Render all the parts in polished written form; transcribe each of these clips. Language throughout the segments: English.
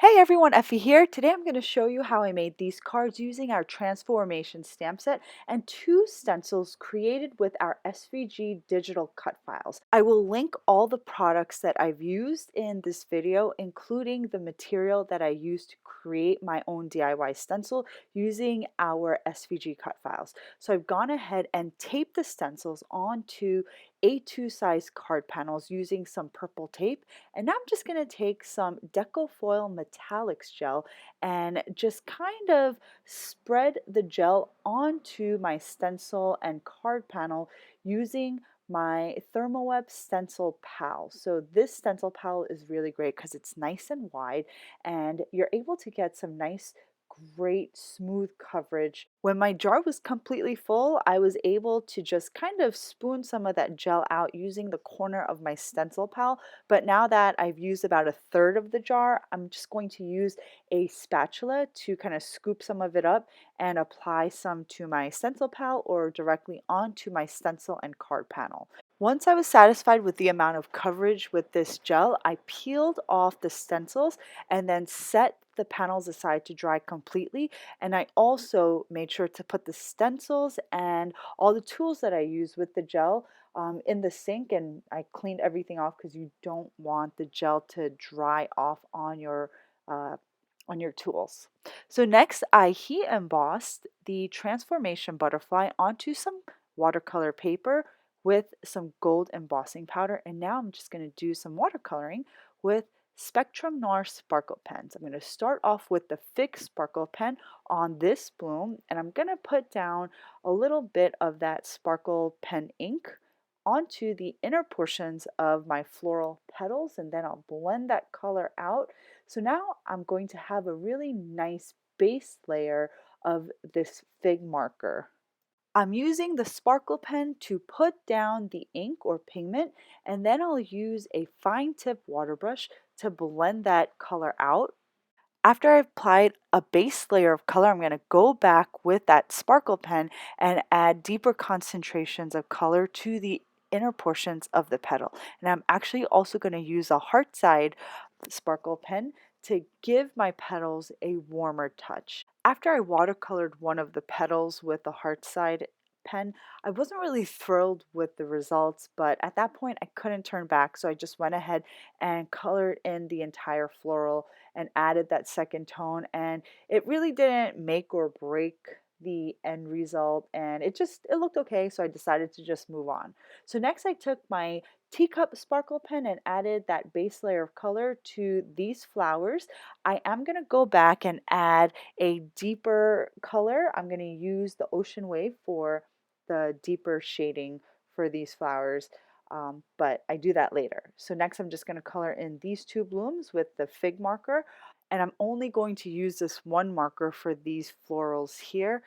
Hey everyone, Effie here. Today I'm going to show you how I made these cards using our transformation stamp set and two stencils created with our SVG digital cut files. I will link all the products that I've used in this video, including the material that I used to create my own DIY stencil using our SVG cut files. So I've gone ahead and taped the stencils onto A2 size card panels using some purple tape, and now I'm just going to take some Decofoil Metallics gel and just kind of spread the gel onto my stencil and card panel using my Thermoweb Stencil Pal. So this stencil pal is really great because it's nice and wide and you're able to get some nice great smooth coverage. When my jar was completely full, I was able to just kind of spoon some of that gel out using the corner of my stencil pal. But now that I've used about a third of the jar, I'm just going to use a spatula to kind of scoop some of it up and apply some to my stencil pal or directly onto my stencil and card panel. Once I was satisfied with the amount of coverage with this gel, I peeled off the stencils and then set the panels aside to dry completely. And I also made sure to put the stencils and all the tools that I use with the gel in the sink, and I cleaned everything off because you don't want the gel to dry off on your tools. So next I heat embossed the transformation butterfly onto some watercolor paper with some gold embossing powder, and now I'm just going to do some watercoloring with Spectrum Noir sparkle pens. I'm going to start off with the fixed sparkle pen on this bloom, and I'm going to put down a little bit of that sparkle pen ink onto the inner portions of my floral petals, and then I'll blend that color out. So now I'm going to have a really nice base layer of this fig marker. I'm using the sparkle pen to put down the ink or pigment, and then I'll use a fine tip water brush to blend that color out. After I've applied a base layer of color, I'm going to go back with that sparkle pen and add deeper concentrations of color to the inner portions of the petal. And I'm actually also going to use a heart side sparkle pen to give my petals a warmer touch. After I watercolored one of the petals with the heart side pen, I wasn't really thrilled with the results, but at that point I couldn't turn back, so I just went ahead and colored in the entire floral and added that second tone, and it really didn't make or break the end result, and it looked okay, so I decided to just move on. So next I took my teacup sparkle pen and added that base layer of color to these flowers. I am going to go back and add a deeper color. I'm going to use the ocean wave for the deeper shading for these flowers, but I do that later. So next I'm just going to color in these two blooms with the fig marker, and I'm only going to use this one marker for these florals here.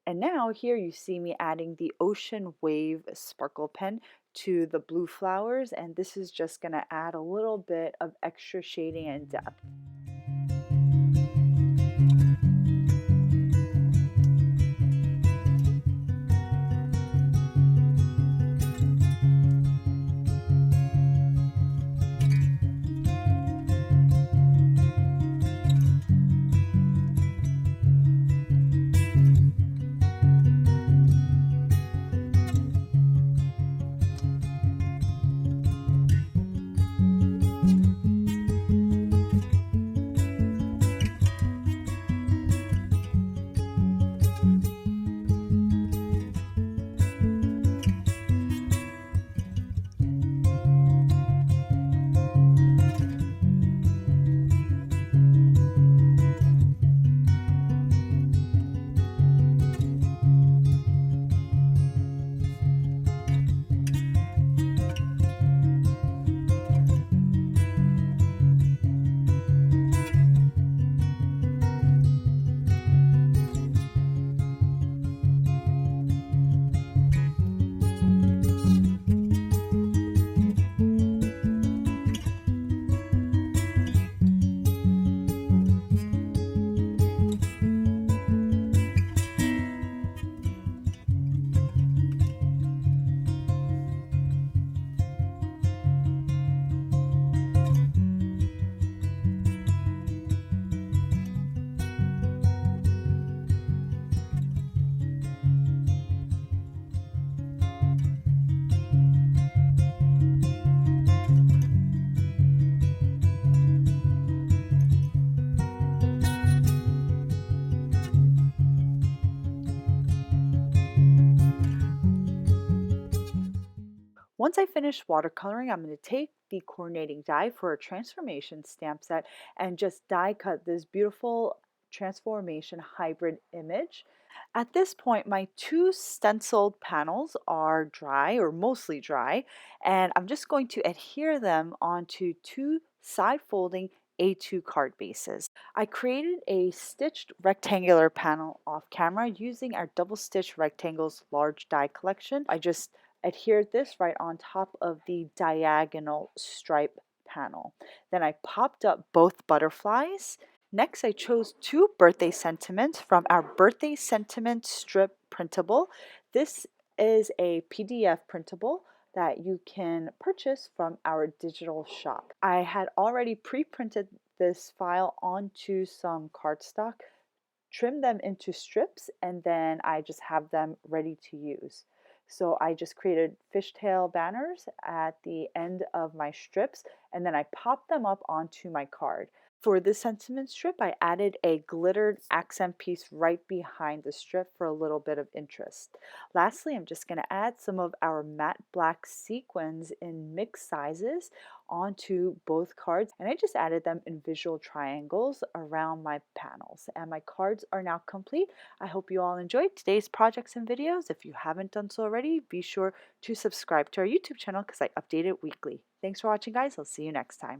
And now here you see me adding the ocean wave sparkle pen to the blue flowers, and this is just going to add a little bit of extra shading and depth. Once I finish watercoloring, I'm going to take the coordinating die for a transformation stamp set and just die cut this beautiful transformation hybrid image. At this point, my two stenciled panels are dry or mostly dry, and I'm just going to adhere them onto two side folding A2 card bases. I created a stitched rectangular panel off camera using our double stitch rectangles large die collection. I just adhered this right on top of the diagonal stripe panel. Then I popped up both butterflies. Next, I chose two birthday sentiments from our birthday sentiment strip printable. This is a PDF printable that you can purchase from our digital shop. I had already pre-printed this file onto some cardstock, trim them into strips, and then I just have them ready to use. So I just created fishtail banners at the end of my strips, and then I popped them up onto my card. For this sentiment strip, I added a glittered accent piece right behind the strip for a little bit of interest. Lastly, I'm just going to add some of our matte black sequins in mixed sizes onto both cards, and I just added them in visual triangles around my panels. And my cards are now complete. I hope you all enjoyed today's projects and videos. If you haven't done so already, be sure to subscribe to our YouTube channel because I update it weekly. Thanks for watching, guys. I'll see you next time.